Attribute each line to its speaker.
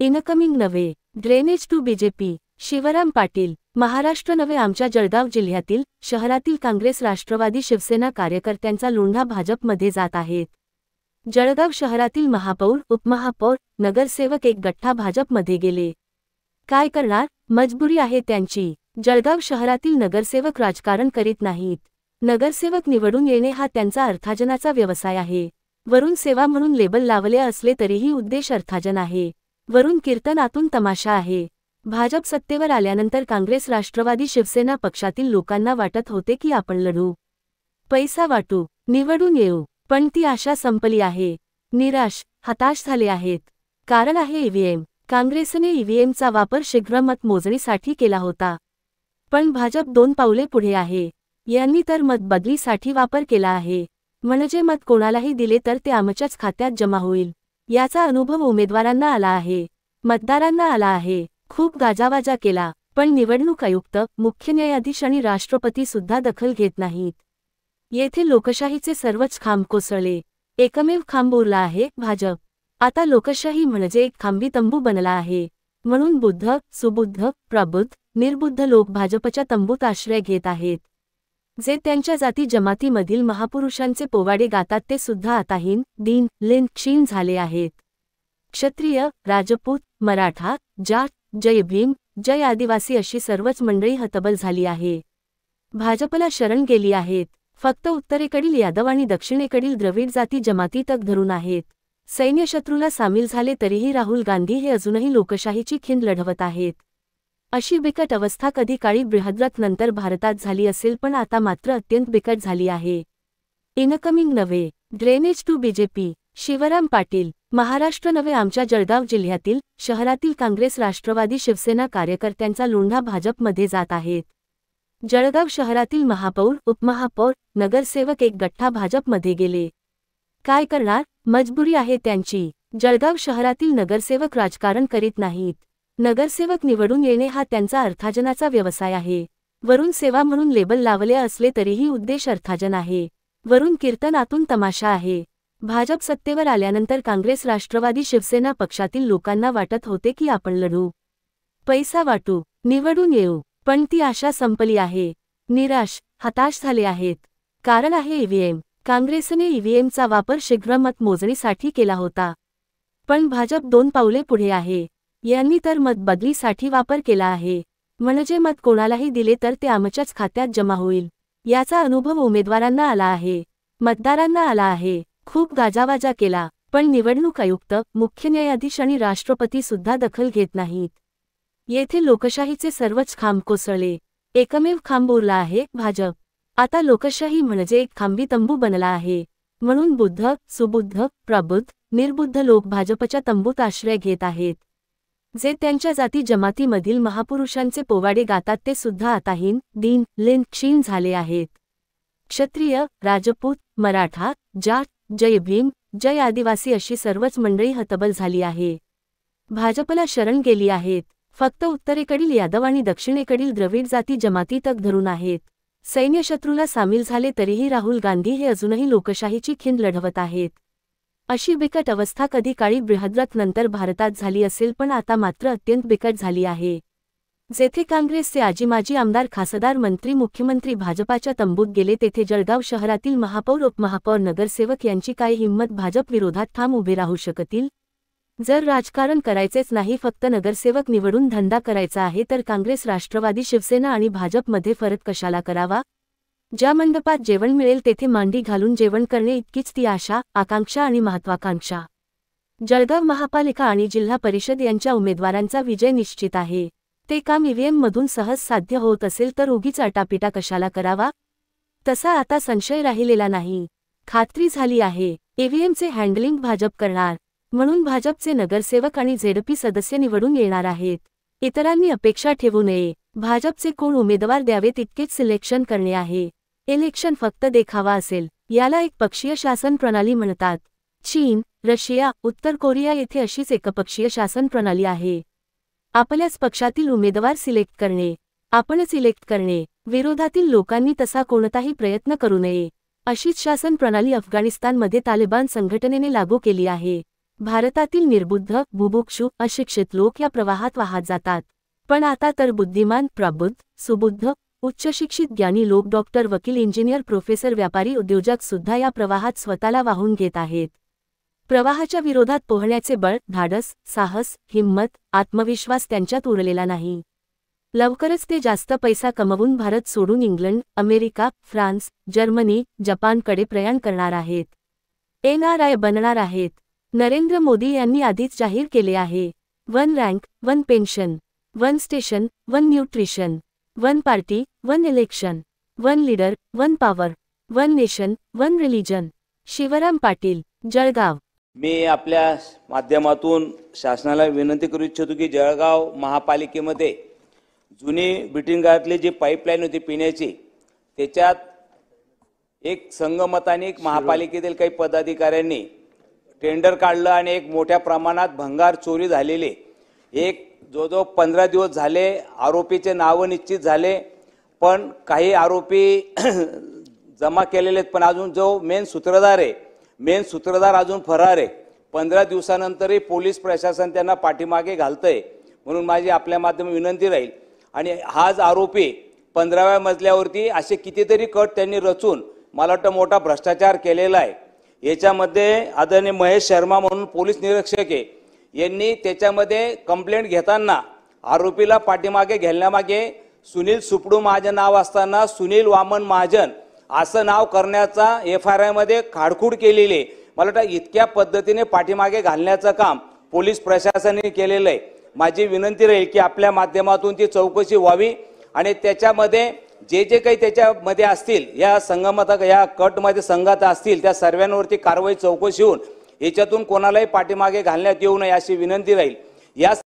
Speaker 1: Incoming नव्हे, drainage to BJP. Shivram Patil. Maharashtra नव्हे, आमच्या जळगाव जिल्ह्यातील शहरातील काँग्रेस राष्ट्रवादी शिवसेना कार्यकर्त्यांचा लुंडा भाजपमध्ये जात आहेत. जळगाव शहरातील महापौर, उपमहापौर, नगरसेवक एक गठ्ठा भाजपमध्ये गेले. काय करणार, मजबुरी आहे त्यांची. जळगाव शहरातील नगरसेवक राजकारण करीत नाहीत. नगरसेवक निवडून येणे हा त्यांचा अर्थार्जनाचा व्यवसाय आहे. वरून सेवा म्हणून लेबल लावले असले तरीही उद्देश अर्थार्जन आहे. वरून कीर्तन, आतून तमाशा आहे. भाजप सत्तेवर आल्यानंतर काँग्रेस राष्ट्रवादी शिवसेना पक्षातील लोकांना वाटत होते की आपण लढू, पैसा वाटू, निवडून येऊ, पण ती आशा संपली आहे. निराश, हताश झाले आहेत. कारण आहे ईव्हीएम. काँग्रेसने ईव्हीएमचा वापर शीघ्र मतमोजणीसाठी केला होता. पण भाजप 2 पावले पुढे आहे. यांनी तर मतबदलीसाठी वापर केला आहे. म्हणजे मत कोणालाही दिले तर ते आमच्याच खात्यात जमा होईल, याचा अनुभव उमेदवारांना आला आहे, मतदारांना आला आहे. खूप गाजावाजा केला, पण निवडणूक आयुक्त, मुख्य न्यायाधीश आणि राष्ट्रपती सुद्धा दखल घेत नाहीत. येथे लोकशाहीचे सर्वच खांब कोसळले. एकमेव खांब उरला आहे, भाजप. आता लोकशाही म्हणजे एक खांबी तंबू बनला आहे. म्हणून बुद्ध, सुबुद्ध, प्रबुद्ध, निर्बुद्ध लोक भाजपच्या तंबूत आश्रय घेत आहेत. जे त्यांच्या जाती जमातीमधील महापुरुषांचे पोवाडे गातात ते सुद्धा आता हीन, दीन, लीन, क्षीण झाले आहेत. क्षत्रिय, राजपूत, मराठा, जाट, जय भीम, जय आदिवासी अशी सर्वच मंडळी हतबल झाली आहे. भाजपला शरण गेली आहेत. फक्त उत्तरेकडील यादव आणि दक्षिणेकडील द्रविड जाती जमाती तग धरून आहेत. सैन्यशत्रूला सामील झाले तरीही राहुल गांधी हे अजूनही लोकशाहीची खिंड लढवत आहेत. अशी बिकट अवस्था कधी काळी बृहद्रथ नंतर भारतात झाली असेल, पण आता मात्र अत्यंत बिकट झाली आहे. इनकमिंग नव्हे, drainage to BJP. Shivram Patil. Maharashtra नव्हे, आमच्या जळगाव जिल्ह्यातील शहरातील काँग्रेस राष्ट्रवादी शिवसेना कार्यकर्त्यांचा लुंडा भाजपमध्ये जात आहेत. जळगाव शहरातील महापौर, उपमहापौर, नगरसेवक एक गठ्ठा भाजपमध्ये गेले. काय करणार, मजबुरी आहे त्यांची. जळगाव शहरातील नगरसेवक राजकारण करीत नाहीत. नगरसेवक निवडून येणे हा त्यांचा अर्थार्जनाचा व्यवसाय आहे. वरून सेवा म्हणून लेबल लावले असले तरीही उद्देश अर्थार्जन आहे. वरून कीर्तन, आतून तमाशा आहे. भाजप सत्तेवर आल्यानंतर काँग्रेस राष्ट्रवादी शिवसेना पक्षातील लोकांना वाटत होते की आपण लढू, पैसा वाटू, निवडून येऊ, पण ती आशा संपली आहे. निराश, हताश झाले आहेत. कारण आहे ईव्हीएम. काँग्रेसने ईव्हीएमचा वापर शीघ्र मतमोजणीसाठी केला होता. पण भाजप 2 पावले पुढे आहे. यांनी तर मतबदलीसाठी वापर केला आहे. म्हणजे मत कोणालाही दिले तर ते आमच्याच खात्यात जमा होईल, याचा अनुभव उमेदवारांना आला आहे, मतदारांना आला आहे. खूप गाजावाजा केला, पण निवडणूक आयुक्त, मुख्य न्यायाधीश आणि राष्ट्रपती सुद्धा दखल घेत नाहीत. येथे लोकशाहीचे सर्वच खांब कोसळले. एकमेव खांब उरला आहे, भाजप. आता लोकशाही म्हणजे एक खांबी तंबू बनला आहे. म्हणून बुद्ध, सुबुद्ध, प्रबुद्ध, निर्बुद्ध लोक भाजपच्या तंबूत आश्रय घेत आहेत. जे त्यांच्या जाती जमातीमधील महापुरुषांचे पोवाडे गातात ते सुद्धा आता हीन, दीन, लीन, क्षीण झाले आहेत. क्षत्रिय, राजपूत, मराठा, जाट, जय भीम, जय आदिवासी अशी सर्वच मंडळी हतबल झाली आहे. भाजपला शरण गेली आहेत. फक्त उत्तरेकडील यादव आणि दक्षिणेकडील द्रविड जाती जमाती तग धरून आहेत. सैन्यशत्रूला सामील झाले तरीही राहुल गांधी हे अजूनही लोकशाहीची खिंड लढवत आहेत. अशी बिकट अवस्था कधी काळी बृहद्रथ नंतर भारतात झाली असेल, पण आता मात्र अत्यंत बिकट झाली आहे. जेथे काँग्रेसचे आजीमाजी आमदार, खासदार, मंत्री, मुख्यमंत्री भाजपाच्या तंबूत गेले, तेथे जळगाव शहरातील महापौर, उपमहापौर, नगरसेवक यांची काय हिंमत भाजप विरोधात ठाम उभे राहू शकतील? जर राजकारण करायचेच नाही, फक्त नगरसेवक निवडून धंदा करायचा आहे, तर काँग्रेस, राष्ट्रवादी शिवसेना आणि भाजपमध्ये फरक कशाला करावा? ज्या मंडपात जेवण मिळेल तेथे मांडी घालून जेवण करणे इतकीच ती आशा, आकांक्षा आणि महत्वाकांक्षा. जळगाव महापालिका आणि जिल्हा परिषद यांच्या उमेदवारांचा विजय निश्चित आहे. ते काम ईव्हीएममधून सहज साध्य होत असेल तर उगीच आटापिटा कशाला करावा? तसा आता संशय राहिलेला नाही. खात्री झाली आहे, ईव्हीएमचे हँडलिंग भाजप करणार. म्हणून भाजपचे नगरसेवक आणि झेडपी सदस्य निवडून येणार आहेत. इतरांनी अपेक्षा ठेवू नये. भाजपचे कोण उमेदवार द्यावेत इतकेच सिलेक्शन करणे आहे. इलेक्शन फक्त देखावा असेल. याला एकपक्षीय शासन प्रणाली म्हणतात. चीन, रशिया, उत्तर कोरिया येथे अशीच एकपक्षीय शासन प्रणाली आहे. आपल्याच पक्षातील उमेदवार सिलेक्ट करणे, आपणच इलेक्ट करणे. विरोधातील लोकांनी तसा कोणताही प्रयत्न करू नये. अशीच शासन प्रणाली अफगाणिस्तानमध्ये तालिबान संघटनेने लागू केली आहे. भारतातील निर्बुद्ध, बुभुक्षू, अशिक्षित लोक या प्रवाहात वाहत जातात. पण आता तर बुद्धिमान, प्रबुद्ध, सुबुद्ध, उच्चशिक्षित ज्ञानी लोक डॉक्टर, वकील, इंजिनियर, प्रोफेसर, व्यापारी, उद्योजक सुद्धा या प्रवाहात स्वतःला वाहून घेत आहेत. प्रवाहाच्या विरोधात पोहण्याचे बळ, धाडस, साहस, हिंमत, आत्मविश्वास त्यांच्यात उरलेला नाही. लवकरच ते जास्त पैसा कमवून भारत सोडून इंग्लंड, अमेरिका, फ्रान्स, जर्मनी, जपानकडे प्रयाण करणार आहेत. NRI बनणार आहेत. नरेंद्र मोदी यांनी आधीच जाहीर केले आहे. 1 rank, 1 pension, 1 station, 1 nutrition, 1 party, 1 election, 1 leader, 1 power, 1 nation, 1 religion. Shivram Patil, Jalgaon.
Speaker 2: मी आपल्या माध्यमातून शासनाला विनंती करू इच्छितो की जळगाव महापालिकेमध्ये जुनी बिटिंगातली जी पाईपलाईन होती पिण्याची, त्याच्यात एक संगमताने महापालिकेतील काही पदाधिकाऱ्यांनी टेंडर काढलं आणि एक मोठ्या प्रमाणात भंगार चोरी झालेली. एक जो 15 दिवस झाले आरोपीचे नावं निश्चित झाले, पण काही आरोपी जमा केलेले आहेत, पण अजून जो मेन सूत्रधार अजून फरार आहे. 15 दिवसानंतरही पोलीस प्रशासन त्यांना पाठीमागे घालतंय. म्हणून माझी आपल्या माध्यमातून विनंती राहील, आणि हाच आरोपी 15व्या मजल्यावरती असे कितीतरी कट त्यांनी रचून मला वाटतं मोठा भ्रष्टाचार केलेला आहे. याच्यामध्ये आदरणीय महेश शर्मा म्हणून पोलीस निरीक्षक आहे, यांनी त्याच्यामध्ये कंप्लेंट घेताना आरोपीला पाठीमागे घेण्यामागे सुनील सुपडू महाजन नाव असताना सुनील वामन महाजन असं नाव करण्याचा FIR मध्ये खाडखूड केलेली आहे. मला वाटतं इतक्या पद्धतीने पाठीमागे घालण्याचं काम पोलीस प्रशासनाने केलेलं आहे. माझी विनंती राहील की आपल्या माध्यमातून ती चौकशी व्हावी आणि त्याच्यामध्ये जे काही त्याच्यामध्ये असतील, या कटमध्ये संघात असतील, त्या सर्वांवरती कारवाई चौकशी होऊन याच्यातून कोणालाही पाठीमागे घालण्यात येऊ नये अशी विनंती राहील. या